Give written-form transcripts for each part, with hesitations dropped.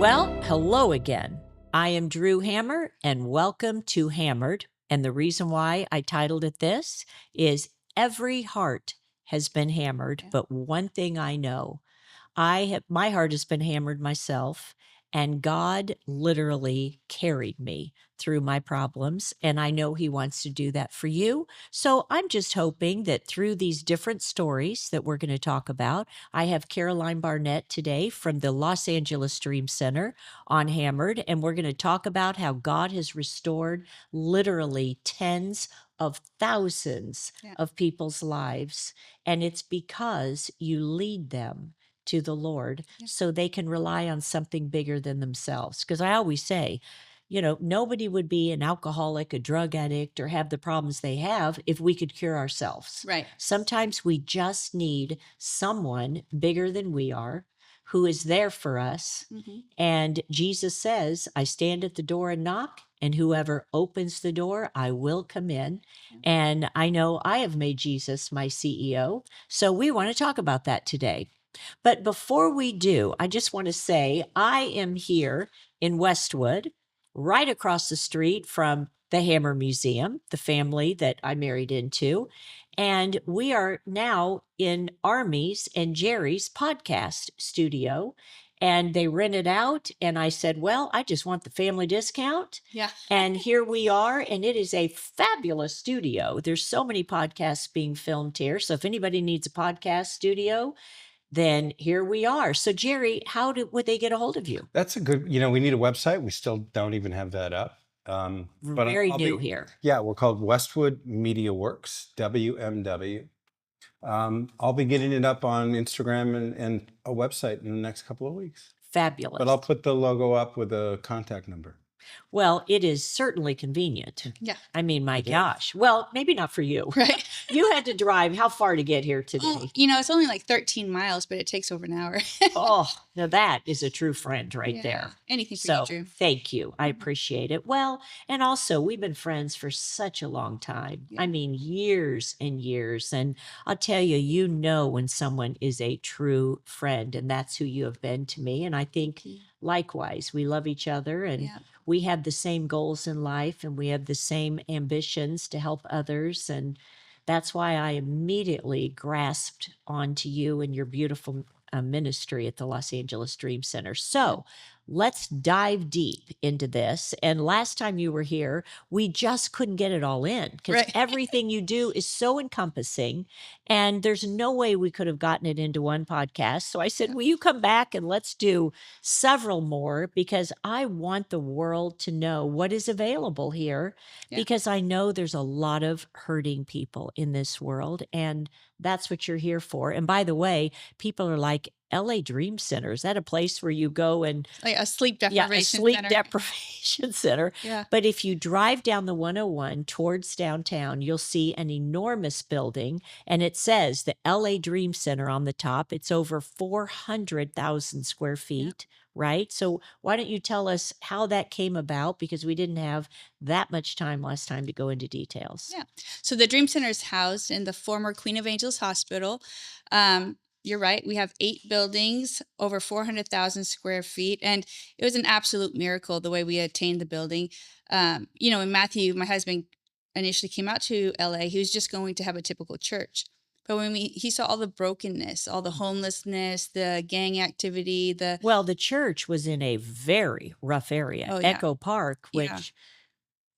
Well, hello again. I am Dru Hammer, and welcome to Hammered. And the reason why I titled it this is every heart has been hammered, but one thing I know, my heart has been hammered myself, and God literally carried me through my problems, and I know He wants to do that for you. So I'm just hoping that through these different stories that we're going to talk about, I have Caroline Barnett today from the Los Angeles Dream Center on Hammered, and we're going to talk about how God has restored literally tens of thousands of people's lives, and it's because you lead them to the Lord so they can rely on something bigger than themselves. Because I always say, nobody would be an alcoholic, a drug addict, or have the problems they have if we could cure ourselves. Right. Sometimes we just need someone bigger than we are who is there for us. Mm-hmm. And Jesus says, I stand at the door and knock, and whoever opens the door, I will come in. And I know I have made Jesus my CEO. So we want to talk about that today. But before we do, I just want to say I am here in Westwood, right across the street from the Hammer Museum, the family that I married into. And we are now in Army's and Jerry's podcast studio. And they rented out. And I said, well, I just want the family discount. Yeah. And here we are. And it is a fabulous studio. There's so many podcasts being filmed here. So if anybody needs a podcast studio, then here we are. So Jerry, how would they get a hold of you? That's a good, we need a website. We still don't even have that up. But very new here. Yeah, we're called Westwood Media Works, WMW. I'll be getting it up on Instagram and a website in the next couple of weeks. Fabulous. But I'll put the logo up with a contact number. Well, it is certainly convenient. Yeah. I mean, my gosh. Well, maybe not for you. Right. You had to drive how far to get here today? Well, it's only like 13 miles, but it takes over an hour. Oh, now that is a true friend right there. Anything for So you, Drew. thank you. I appreciate it. Well, and also we've been friends for such a long time. Yeah. I mean, years and years. And I'll tell you, when someone is a true friend, and that's who you have been to me. And I think likewise, we love each other, and we have the same goals in life, and we have the same ambitions to help others. And that's why I immediately grasped onto you and your beautiful ministry at the Los Angeles Dream Center. So let's dive deep into this. And last time you were here, we just couldn't get it all in because everything you do is so encompassing, and there's no way we could have gotten it into one podcast. So I said, will you come back and let's do several more, because I want the world to know what is available here, because I know there's a lot of hurting people in this world, and that's what you're here for. And by the way, people are like, LA Dream Center, is that a place where you go and like a sleep deprivation deprivation center? Yeah. But if you drive down the 101 towards downtown, you'll see an enormous building, and it says the LA Dream Center on the top. It's over 400,000 square feet. Right? So why don't you tell us how that came about? Because we didn't have that much time last time to go into details. Yeah. So the Dream Center is housed in the former Queen of Angels Hospital. You're right. We have 8 buildings, over 400,000 square feet. And it was an absolute miracle the way we attained the building. When Matthew, my husband, initially came out to LA, he was just going to have a typical church. But when he saw all the brokenness, all the homelessness, the gang activity, the church was in a very rough area, Echo Park, which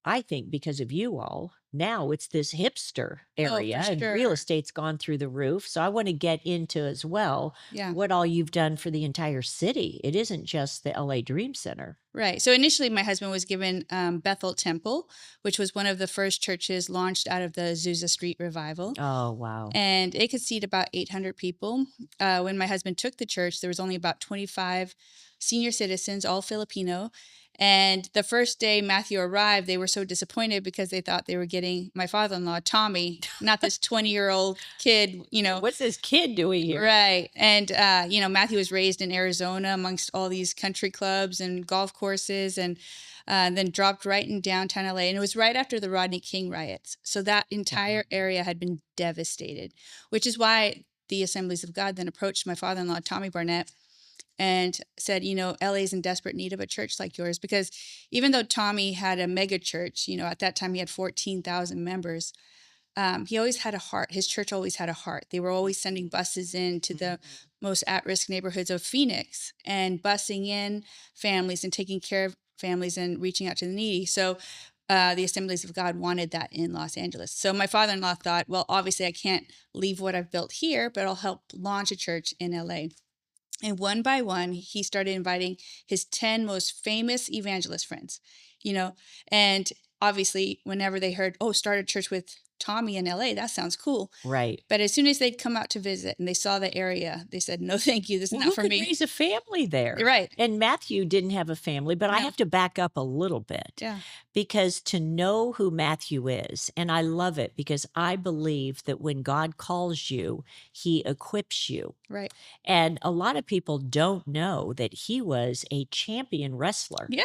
I think because of you all, now it's this hipster area, and real estate's gone through the roof. So I want to get into as well what all you've done for the entire city. It isn't just the LA Dream Center. Right. So initially my husband was given Bethel Temple, which was one of the first churches launched out of the Azusa Street revival. Oh, wow. And it could seat about 800 people. When my husband took the church, there was only about 25 senior citizens, all Filipino. And the first day Matthew arrived, they were so disappointed because they thought they were getting my father-in-law, Tommy, not this 20-year-old kid, What's this kid doing here? Right. And, Matthew was raised in Arizona amongst all these country clubs and golf courses, and then dropped right in downtown LA. And it was right after the Rodney King riots. So that entire area had been devastated, which is why the Assemblies of God then approached my father-in-law, Tommy Barnett, and said, LA is in desperate need of a church like yours, because even though Tommy had a mega church, at that time he had 14,000 members. He always had a heart. His church always had a heart. They were always sending buses into the most at-risk neighborhoods of Phoenix and busing in families and taking care of families and reaching out to the needy. So the Assemblies of God wanted that in Los Angeles. So my father-in-law thought, well, obviously I can't leave what I've built here, but I'll help launch a church in LA. And one by one, he started inviting his 10 most famous evangelist friends, and obviously whenever they heard, oh, start a church with Tommy in LA, that sounds cool. Right. But as soon as they'd come out to visit and they saw the area, they said, no, thank you. This is Well, not who for could me. raise a family there? Right. And Matthew didn't have a family, but I No. have to back up a little bit. Yeah. Because to know who Matthew is, and I love it because I believe that when God calls you, he equips you. Right. And a lot of people don't know that he was a champion wrestler. Yeah.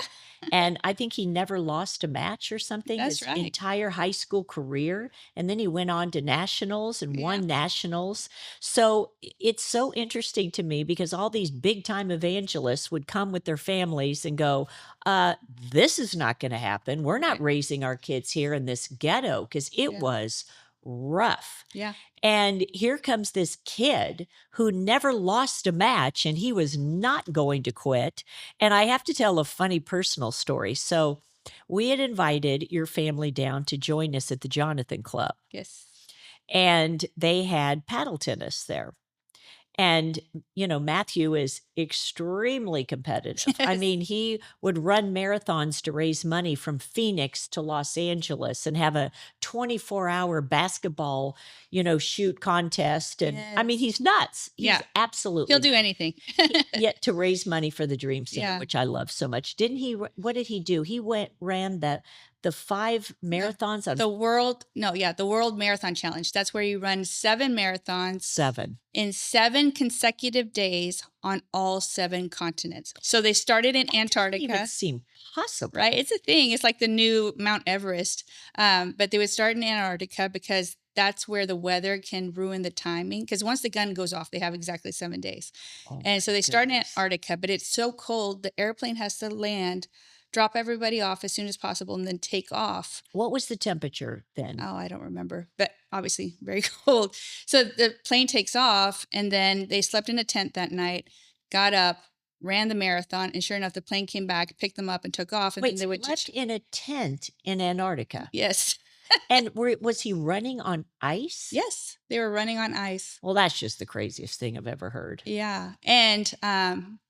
And I think he never lost a match or something That's his right. entire high school career. And then he went on to nationals and Yeah. won nationals. So it's so interesting to me because all these big time evangelists would come with their families and go, this is not going to happen. We're not Right. raising our kids here in this ghetto, because it Yeah. was rough. Yeah. And here comes this kid who never lost a match, and he was not going to quit. And I have to tell a funny personal story. So we had invited your family down to join us at the Jonathan Club, Yes. and they had paddle tennis there. And, Matthew is extremely competitive. I Yes. mean, he would run marathons to raise money from Phoenix to Los Angeles and have a 24-hour basketball, shoot contest. And I mean, Yes. he's nuts. He's Yeah. absolutely He'll do nuts. anything. Yet to raise money for the Dream Center, Yeah. which I love so much. Didn't he? What did he do? He ran the 5 marathons on The World Marathon Challenge. That's where you run 7 marathons 7. in 7 consecutive days on all 7 continents. So they started in Doesn't Antarctica. even seem possible. Right? It's a thing. It's like the new Mount Everest. But they would start in Antarctica because that's where the weather can ruin the timing. Because once the gun goes off, they have exactly 7 days. Oh, And so they start in goodness. Antarctica, but it's so cold, the airplane has to land, drop everybody off as soon as possible, and then take off. What was the temperature then? Oh, I don't remember, but obviously very cold. So the plane takes off, and then they slept in a tent that night, got up, ran the marathon, and sure enough, the plane came back, picked them up, and took off. And Wait, then they went slept in a tent in Antarctica. Yes. And was he running on ice? Yes, they were running on ice. Well, that's just the craziest thing I've ever heard. Yeah. And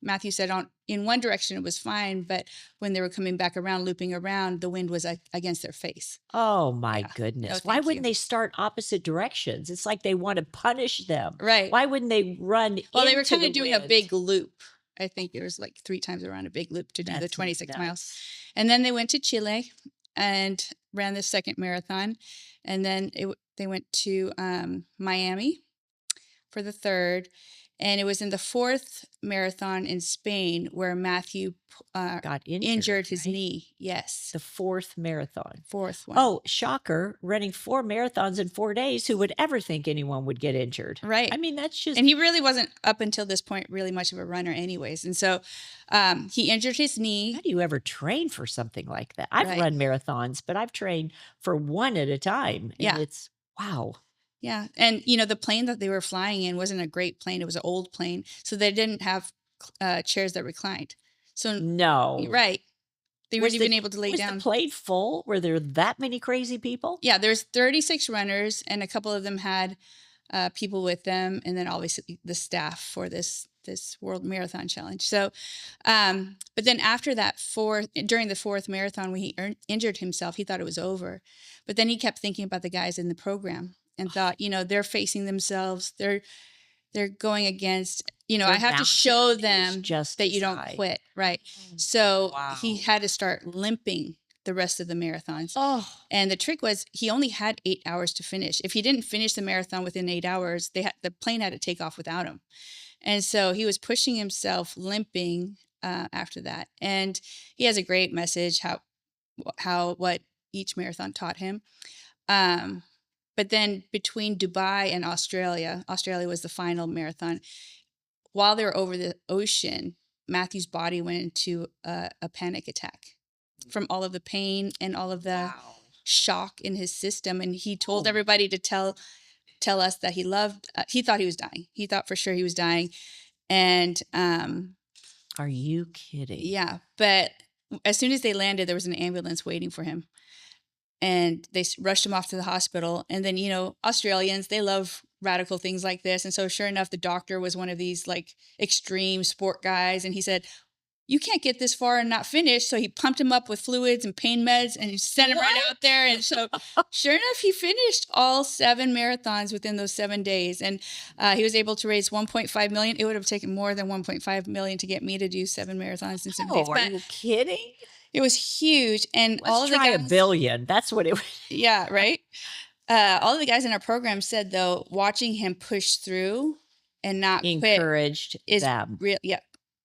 Matthew said in one direction it was fine, but when they were coming back around, looping around, the wind was against their face. Oh my Yeah. goodness. No, Why thank wouldn't you. they start opposite directions? It's like they want to punish them. Right. Why wouldn't they run Well, they were into kind the of doing a wind? big loop. I think it was like 3 times around a big loop to do the That's 26 miles. nuts. And then they went to Chile and ran the second marathon. And then they went to Miami for the third. And it was in the 4th marathon in Spain where Matthew Got injured his right? knee. Yes. The 4th marathon. 4th one. Oh, shocker, running 4 marathons in 4 days. Who would ever think anyone would get injured? Right. I mean, that's just. And he really wasn't, up until this point, really much of a runner anyways. And so he injured his knee. How do you ever train for something like that? I've Right. run marathons, but I've trained for one at a time. And Yeah. it's wow. Yeah. And, the plane that they were flying in wasn't a great plane. It was an old plane. So they didn't have chairs that reclined. So, No. right. They Was weren't even able to lay was down. the plane full? Were there that many crazy people? Yeah. There's 36 runners, and a couple of them had people with them. And then obviously the staff for this World Marathon Challenge. So, but then after that during the 4th marathon, when he injured himself, he thought it was over. But then he kept thinking about the guys in the program and thought, they're facing themselves. They're going against, I Their have to show mountain is them just that you as don't high. quit. Right. So he Wow. had to start limping the rest of the marathons. Oh, And the trick was he only had 8 hours to finish. If he didn't finish the marathon within 8 hours, the plane had to take off without him. And so he was pushing himself, limping after that. And he has a great message what each marathon taught him. But then between Dubai and Australia was the final marathon. while they were over the ocean, Matthew's body went into a panic attack from all of the pain and all of the shock in his system. And he told everybody to tell us that he thought he was dying. He thought for sure he was dying. And are you kidding? Yeah. But as soon as they landed, there was an ambulance waiting for him. And they rushed him off to the hospital. And then, Australians, they love radical things like this. And so sure enough, the doctor was one of these like extreme sport guys. And he said, you can't get this far and not finish. So he pumped him up with fluids and pain meds and he sent him right out there. And so sure enough, he finished all 7 marathons within those 7 days. And he was able to raise $1.5 million. It would have taken more than $1.5 million to get me to do 7 marathons in 7 days. Are you kidding? It was huge. And Let's all of the try guys, $1 billion. That's what it was. Yeah, right. All of the guys in our program said, though, watching him push through and not encouraged quit is them.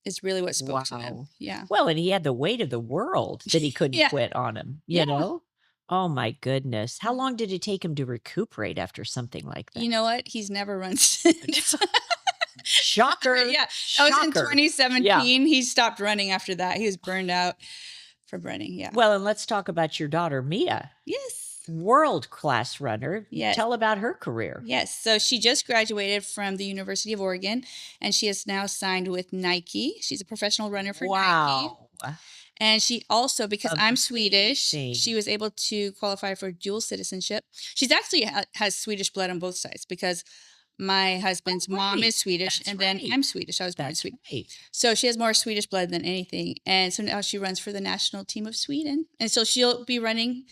Is really what spoke to them. Yeah. Well, and he had the weight of the world that he couldn't quit on him, you know? Oh my goodness. How long did it take him to recuperate after something like that? You know what? He's never run since. Shocker. Yeah. That was in 2017. Yeah. He stopped running after that. He was burned out from running. Yeah. Well, and let's talk about your daughter, Mia. Yes. World-class runner. Yes. Tell about her career. Yes. So she just graduated from the University of Oregon, and she is now signed with Nike. She's a professional runner for Nike. And she also, because I'm Swedish, she was able to qualify for dual citizenship. She's actually has Swedish blood on both sides because my husband's mom is Swedish, and then I'm Swedish. I was born in Sweden. So she has more Swedish blood than anything. And so now she runs for the national team of Sweden. And so she'll be running,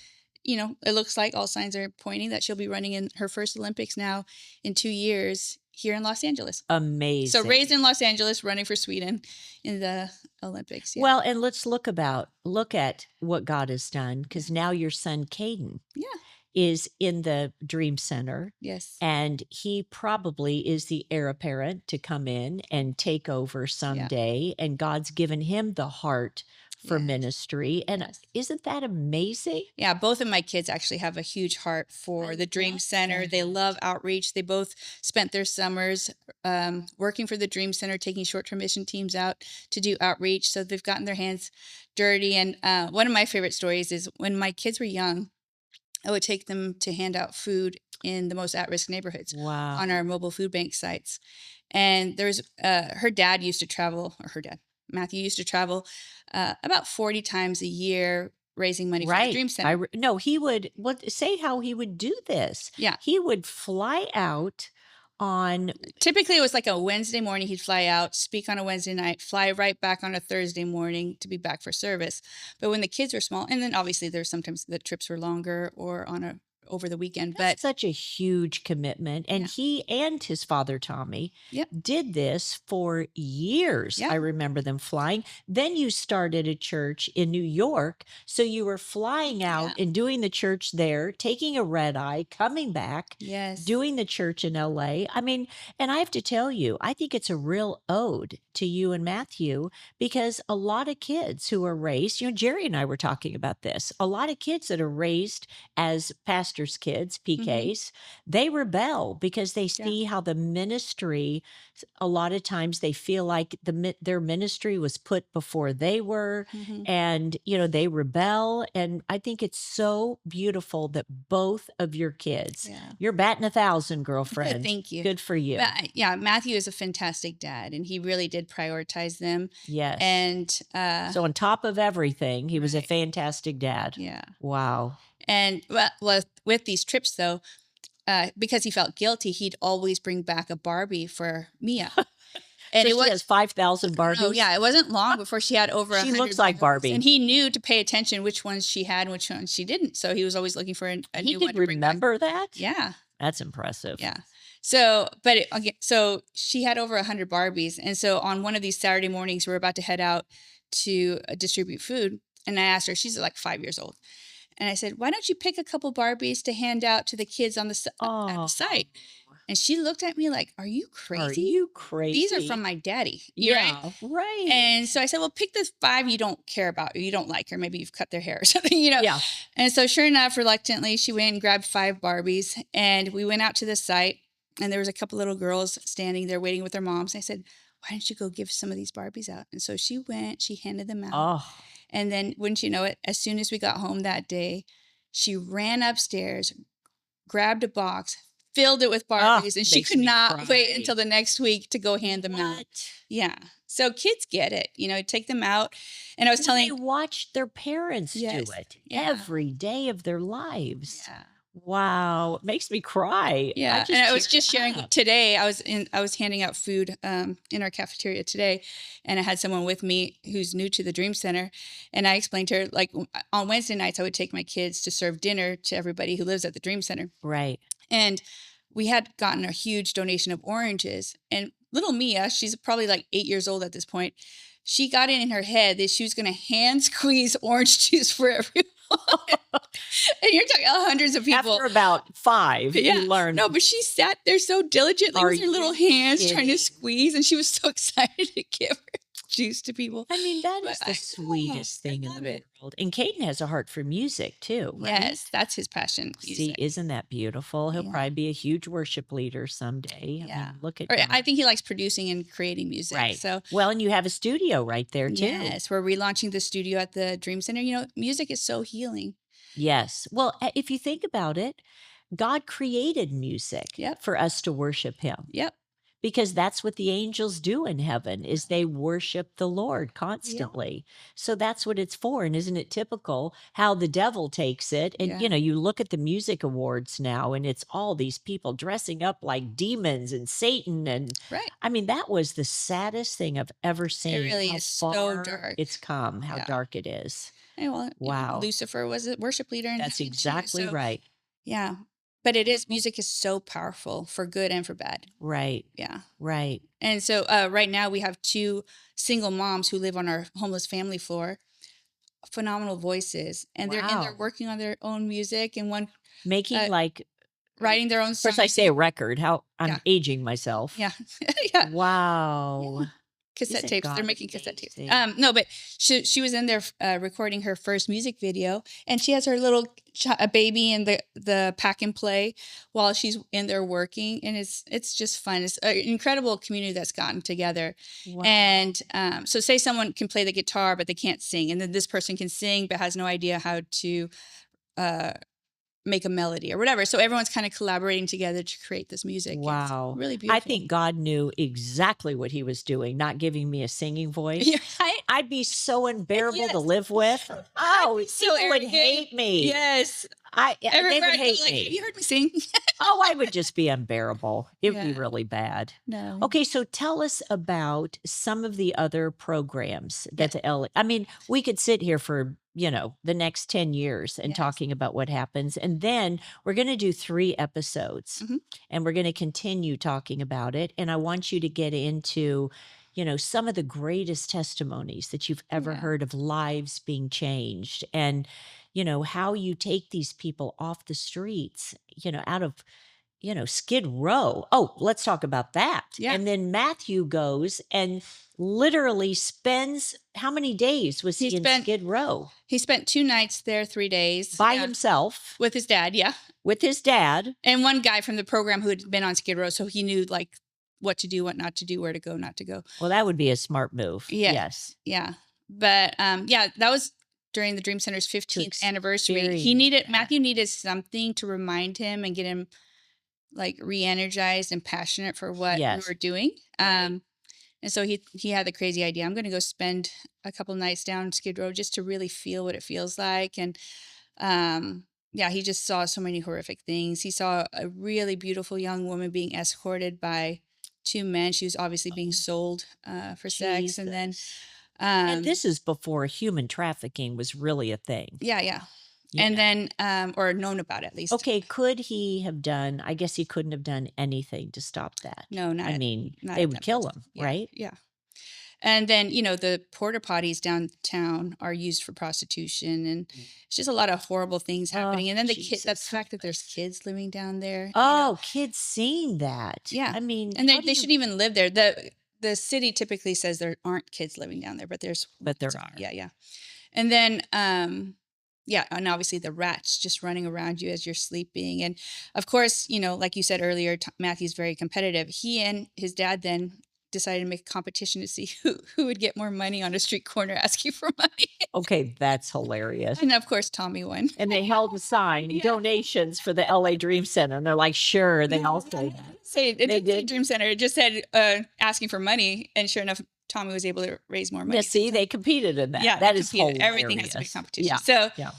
it looks like all signs are pointing that she'll be running in her first Olympics now in 2 years here in Los Angeles. Amazing. So raised in Los Angeles, running for Sweden in the Olympics. Yeah. Well, and let's look at what God has done, because now your son, Caden, is in the Dream Center. Yes. And he probably is the heir apparent to come in and take over someday. And God's given him the heart for ministry. And isn't that amazing? Yeah, both of my kids actually have a huge heart for the Dream Center. They love outreach. They both spent their summers working for the Dream Center, taking short-term mission teams out to do outreach. So they've gotten their hands dirty. And one of my favorite stories is when my kids were young, I would take them to hand out food in the most at-risk neighborhoods on our mobile food bank sites. And there's her dad used to travel, Matthew used to travel about 40 times a year raising money for the Dream Center. He would say how he would do this. Yeah. He would fly out on... Typically, it was like a Wednesday morning. He'd fly out, speak on a Wednesday night, fly right back on a Thursday morning to be back for service. But when the kids were small, and then obviously there's sometimes the trips were longer or over the weekend. That's such a huge commitment. And he and his father, Tommy, did this for years. I remember them flying. Then you started a church in New York. So you were flying out and doing the church there, taking a red eye, coming back, doing the church in LA. I mean, and I have to tell you, I think it's a real ode to you and Matthew, because a lot of kids who are raised, Jerry and I were talking about this, a lot of kids that are raised as pastors' kids, PKs, they rebel because they see how the ministry, a lot of times they feel like their ministry was put before they were, and, they rebel. And I think it's so beautiful that both of your kids, you're batting 1,000, girlfriend. Thank you. Good for you. But, Matthew is a fantastic dad, and he really did prioritize them. Yes. And so on top of everything, he was a fantastic dad. Yeah. Wow. And with these trips, though, because he felt guilty, he'd always bring back a Barbie for Mia. And so she has 5,000 Barbies? Oh, yeah. It wasn't long before she had over 100 She looks like Barbie. And he knew to pay attention which ones she had and which ones she didn't. So he was always looking for a new one to bring back. He could remember that? Yeah. That's impressive. Yeah. So, so she had over 100 Barbies. And so on one of these Saturday mornings, we were about to head out to distribute food. And I asked her, she's like 5 years old. And I said, why don't you pick a couple Barbies to hand out to the kids on at the site? And she looked at me like, are you crazy? Are you crazy? These are from my daddy. Right. And so I said, well, pick the 5 you don't care about, or you don't like, or maybe you've cut their hair or something, Yeah. And so sure enough, reluctantly, she went and grabbed 5 Barbies. And we went out to the site, and there was a couple little girls standing there waiting with their moms. I said, why don't you go give some of these Barbies out? And so she went, she handed them out. Oh, And then wouldn't you know it, as soon as we got home that day, she ran upstairs, grabbed a box, filled it with Barbies, and she makes could me not wait cry. until the next week to go hand them out. What? Yeah. So kids get it, take them out. And I was Well, telling, they watch their parents do Yes. it Yeah. every day of their lives. yeah. Wow, it makes me cry. Yeah, and I was teared just sharing up. today. I was handing out food in our cafeteria today, and I had someone with me who's new to the Dream Center, and I explained to her, like, on Wednesday nights I would take my kids to serve dinner to everybody who lives at the Dream Center, Right. and we had gotten a huge donation of oranges, and little Mia, she's probably like 8 years old at this point. She got it in her head that she was going to hand squeeze orange juice for everyone. And you're talking hundreds of people. After about 5, Yeah. you learn. No, but she sat there so diligently Are with her little you hands trying to kidding? squeeze, and she was so excited to give her juice to people. I mean, that But is the I sweetest thing in love the it. world. And Caden has a heart for music too, right? Yes, that's his passion. See, music. isn't that beautiful? He'll Yeah. probably be a huge worship leader someday. I Yeah. mean, look at Or God. I think he likes producing and creating music. Right. So Well, and you have a studio right there too. yes, we're relaunching the studio at the Dream Center. Music is so healing. Yes. Well, if you think about it, God created music Yep. for us to worship him. Yep. Because that's what the angels do in heaven is they worship the Lord constantly. So that's what it's for. And isn't it typical how the devil takes it? And Yeah. you look at the music awards now and it's all these people dressing up like demons and Satan. And Right. I mean, that was the saddest thing I've ever seen. really how is so far dark. it's come, how Yeah. dark it is. And well, Wow. Lucifer was a worship leader in That's heaven too, exactly so, right. Yeah. But music is so powerful for good and for bad. Right. Yeah. Right. And so right now we have 2 single moms who live on our homeless family floor, phenomenal voices, and they're in there Wow. working on their own music and one Making like, writing their own songs. first I say a record, how I'm Yeah. aging myself. Yeah. Yeah. Wow. Cassette Isn't tapes. They're God making cassette tapes. amazing? No, but she was in there recording her first music video, and she has her little a baby in the pack and play while she's in there working, and it's just fun. It's an incredible community that's gotten together. Wow. And so say someone can play the guitar but they can't sing, and then this person can sing but has no idea how to make a melody or whatever. So everyone's kind of collaborating together to create this music. Wow. It's really beautiful. I think God knew exactly what he was doing, not giving me a singing voice. You're right. I'd be so unbearable Yes. to live with. Oh, so people would arrogant. hate me. Yes. They Everywhere would I go, hate like, me. have you heard me sing? Oh, I would just be unbearable. It would be Yeah. really bad. No. Okay, so tell us about some of the other programs that the LA. I mean, we could sit here for, the next 10 years and Yes. talking about what happens. And then we're going to do 3 episodes Mhm. and we're going to continue talking about it. And I want you to get into, some of the greatest testimonies that you've ever Yeah. heard of lives being changed and, how you take these people off the streets, out of Skid Row. Oh, let's talk about that. Yeah. And then Matthew goes and literally spends how many days was he in Skid Row? He spent 2 nights there, 3 days. By himself with his dad, yeah. with his dad. And one guy from the program who had been on Skid Row, so he knew like what to do, what not to do, where to go, not to go. Well, that would be a smart move. Yeah. Yes. Yeah. But that was during the Dream Center's 15th anniversary. experience Matthew needed something to remind him and get him like re-energized and passionate for what we Yes. were doing. And so he had the crazy idea. I'm going to go spend a couple nights down Skid Row just to really feel what it feels like. And he just saw so many horrific things. He saw a really beautiful young woman being escorted by 2 men. She was obviously being sold for sex. And then Jesus. And this is before human trafficking was really a thing. yeah. And then or known about it, at least. Okay, could he have done, I guess he couldn't have done anything to stop that. No, not I at- mean, not they at would that kill point. him, Yeah, right? Yeah. And then, the porta potties downtown are used for prostitution, and it's just a lot of horrible things happening. And then the Jesus. fact that there's kids living down there. Oh, kids seeing that. Yeah. I mean, And how they do you- shouldn't even live there. The city typically says there aren't kids living down there, but there are. Yeah. And then, and obviously the rats just running around you as you're sleeping. And of course, like you said earlier, Matthew's very competitive. He and his dad then decided to make a competition to see who would get more money on a street corner asking for money. Okay, that's hilarious. And of course, Tommy won. And they held a sign, Yeah. donations for the LA Dream Center. And they're like, sure. They all say that. It They didn't say did? Dream Center. It just said asking for money. And sure enough, Tommy was able to raise more money. Yeah, see, they competed in that. Yeah, That they is competed. hilarious. Everything has to be competition. Yeah. So Yeah.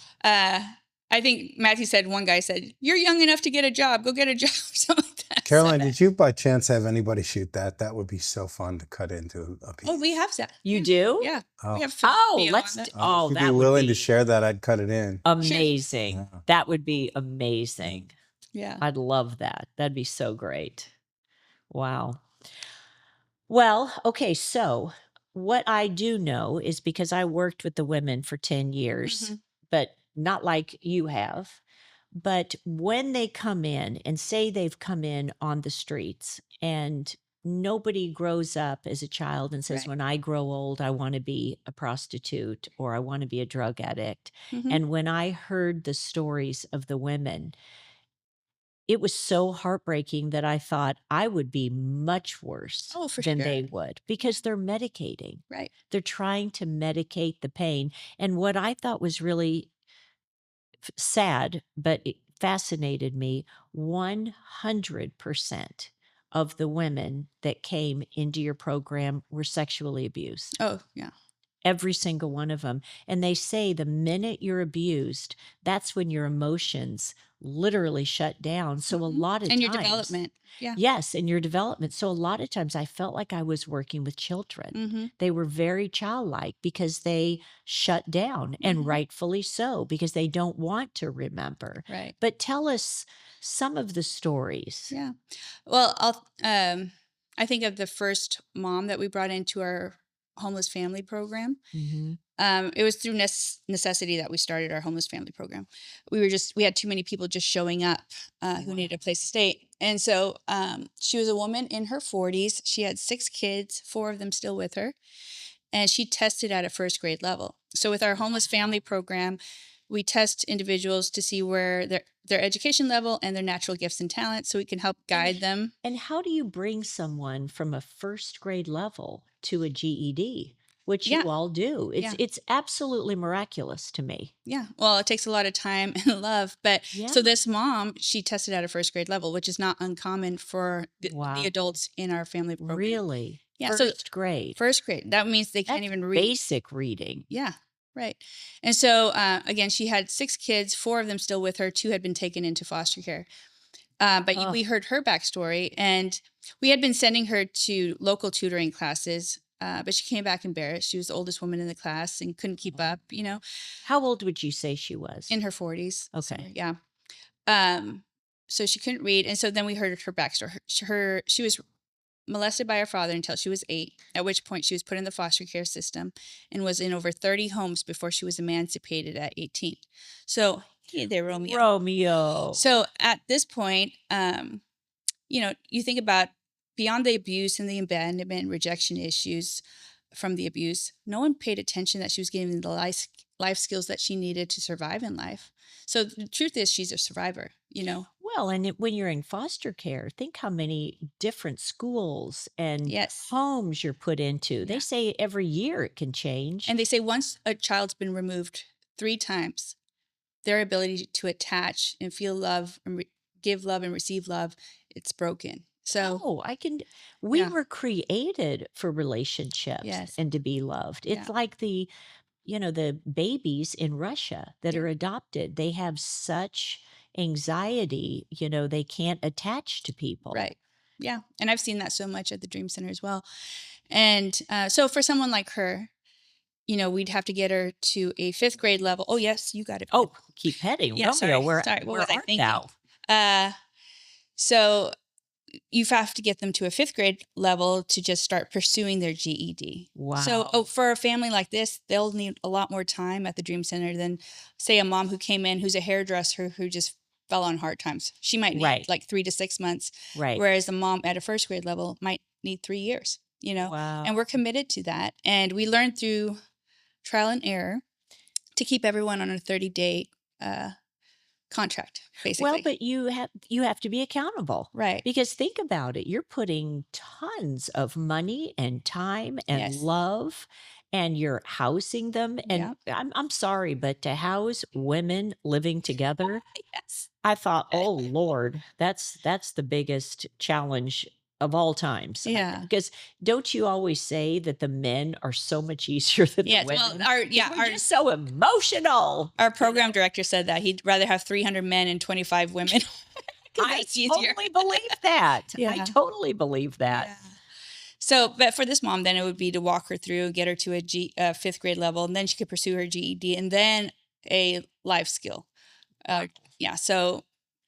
I think Matthew said, one guy said, "You're young enough to get a job. Go get a job," or something like that. Caroline, did you by chance have anybody shoot that? That would be so fun to cut into a piece. Oh, we have that. You do? Yeah. Oh. We have Oh, video let's. on that. Oh, if you'd that be would willing to be share that, I'd cut it in. amazing. Yeah. That would be amazing. Yeah. I'd love that. That'd be so great. Wow. Well, okay. So what I do know is because I worked with the women for 10 years, Mhm. but not like you have. But when they come in and say they've come in on the streets and nobody grows up as a child and says, Right. when I grow old, I want to be a prostitute or I want to be a drug addict. Mhm. And when I heard the stories of the women, it was so heartbreaking that I thought I would be much worse Oh, for than sure. they would because they're medicating. Right. They're trying to medicate the pain. And what I thought was really sad, but it fascinated me, 100% of the women that came into your program were sexually abused. Oh, yeah. Every single one of them. And they say the minute you're abused, that's when your emotions literally shut down. So a Mhm. lot of And times, your development. Yeah. yes, in your development. So a lot of times I felt like I was working with children. Mm-hmm. They were very childlike because they shut down, and Mhm. rightfully so, because they don't want to remember. Right. But tell us some of the stories. Yeah. Well, I think of the first mom that we brought into our homeless family program. Mm-hmm. It was through necessity that we started our homeless family program. We had too many people just showing up who needed a place to stay. And so she was a woman in her 40s. She had 6 kids, 4 of them still with her. And she tested at a first grade level. So with our homeless family program, we test individuals to see where their education level and their natural gifts and talents, so we can help guide them. And how do you bring someone from a first grade level to a GED, which Yeah. you all do? Yeah. It's absolutely miraculous to me. Yeah. Well, it takes a lot of time and love. But Yeah. so this mom, she tested at a first grade level, which is not uncommon for Wow. the adults in our family program. Really? Yeah. So First grade. first grade. That means they can't That's even read. basic reading. Yeah. Right. And so, again, she had 6 kids, 4 of them still with her, 2 had been taken into foster care. But Oh. we heard her backstory, and we had been sending her to local tutoring classes, but she came back embarrassed. She was the oldest woman in the class and couldn't keep up, How old would you say she was? in her 40s. So, Okay. yeah. So she couldn't read. And so then we heard her backstory. She was molested by her father until she was 8, at which point she was put in the foster care system and was in over 30 homes before she was emancipated at 18. So, hey there, Romeo. Romeo. So at this point, you think about beyond the abuse and the abandonment and rejection issues from the abuse, no one paid attention that she was getting the life skills that she needed to survive in life. So the truth is she's a survivor, Well, and when you're in foster care, think how many different schools and Yes. homes you're put into. They Yeah. say every year it can change. And they say once a child's been removed 3 times, their ability to attach and feel love and give love and receive love, it's broken. So We Yeah. were created for relationships Yes. and to be loved. It's Yeah. like the babies in Russia that Yeah. are adopted. They have such anxiety, they can't attach to people. Right. Yeah. And I've seen that so much at the Dream Center as well. And so for someone like her, we'd have to get her to a 5th grade level. Oh, yes, you got it. Oh, keep heading. Yeah, Romeo, sorry. where Sorry, what was I art thinking? thou? So you have to get them to a 5th grade level to just start pursuing their GED. Wow. So for a family like this, they'll need a lot more time at the Dream Center than, say, a mom who came in who's a hairdresser who just fell on hard times. She might need Right. like 3 to 6 months, Right. whereas a mom at a 1st grade level might need 3 years, Wow. and we're committed to that. And we learned through trial and error to keep everyone on a 30-day contract, basically. Well, but you have to be accountable. Right. Because think about it, you're putting tons of money and time and Yes. love, and you're housing them. And I'm sorry, but to house women living together, Yes. I thought, oh Lord, that's the biggest challenge of all times. Yeah. Because don't you always say that the men are so much easier than the Yes. women? Well, We're just so emotional. our program director said that he'd rather have 300 men and 25 women. 'Cause I that's easier. totally believe that. I Yeah. totally believe that. Yeah. So, but for this mom, then it would be to walk her through, get her to a fifth grade level, and then she could pursue her GED and then a life skill. Yeah. So,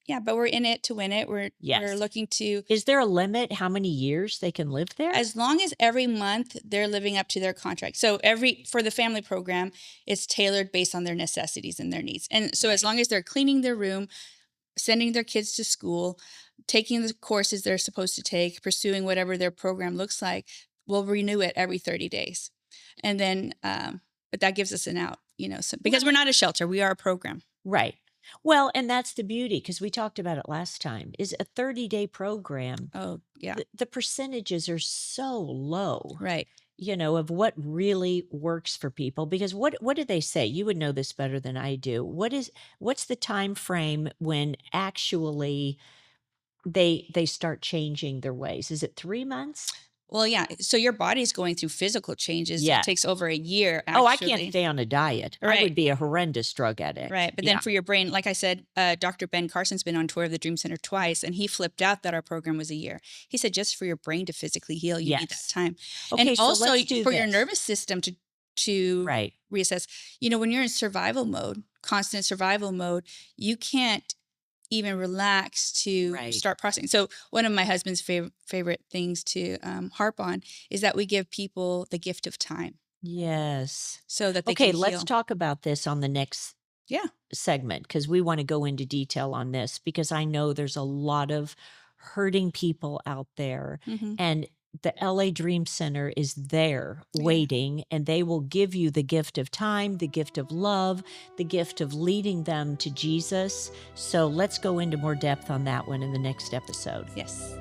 yeah, but we're in it to win it. We're Yes. looking to, Is there a limit how many years they can live there? as long as every month they're living up to their contract. So for the family program, it's tailored based on their necessities and their needs. And so as long as they're cleaning their room, sending their kids to school, taking the courses they're supposed to take, pursuing whatever their program looks like, we'll renew it every 30 days. And then, but that gives us an out, so, because we're not a shelter, we are a program. Right. Well, and that's the beauty, because we talked about it last time, is a 30-day program. Oh, yeah. The percentages are so low. Right. Of what really works for people. Because what do they say? You would know this better than I do. What's the time frame when actually they start changing their ways? Is it 3 months? Well, yeah. So your body's going through physical changes. Yeah. It takes over a year, actually. Oh, I can't stay on a diet. I Right. would be a horrendous drug addict. Right. But then for your brain, like I said, Dr. Ben Carson's been on tour of the Dream Center twice, and he flipped out that our program was a year. He said, just for your brain to physically heal, you need that Yes. time. Okay, And so also let's do for your this. nervous system to Right. reassess. When you're in survival mode, constant survival mode, you can't even relax to Right. start processing. So one of my husband's favorite things to harp on is that we give people the gift of time Yes. so that they Okay, can let's heal. talk about this on the next Yeah. segment, because we want to go into detail on this, because I know there's a lot of hurting people out there, Mhm. and the LA Dream Center is there Yeah. waiting, and they will give you the gift of time, the gift of love, the gift of leading them to Jesus. So let's go into more depth on that one in the next episode. Yes.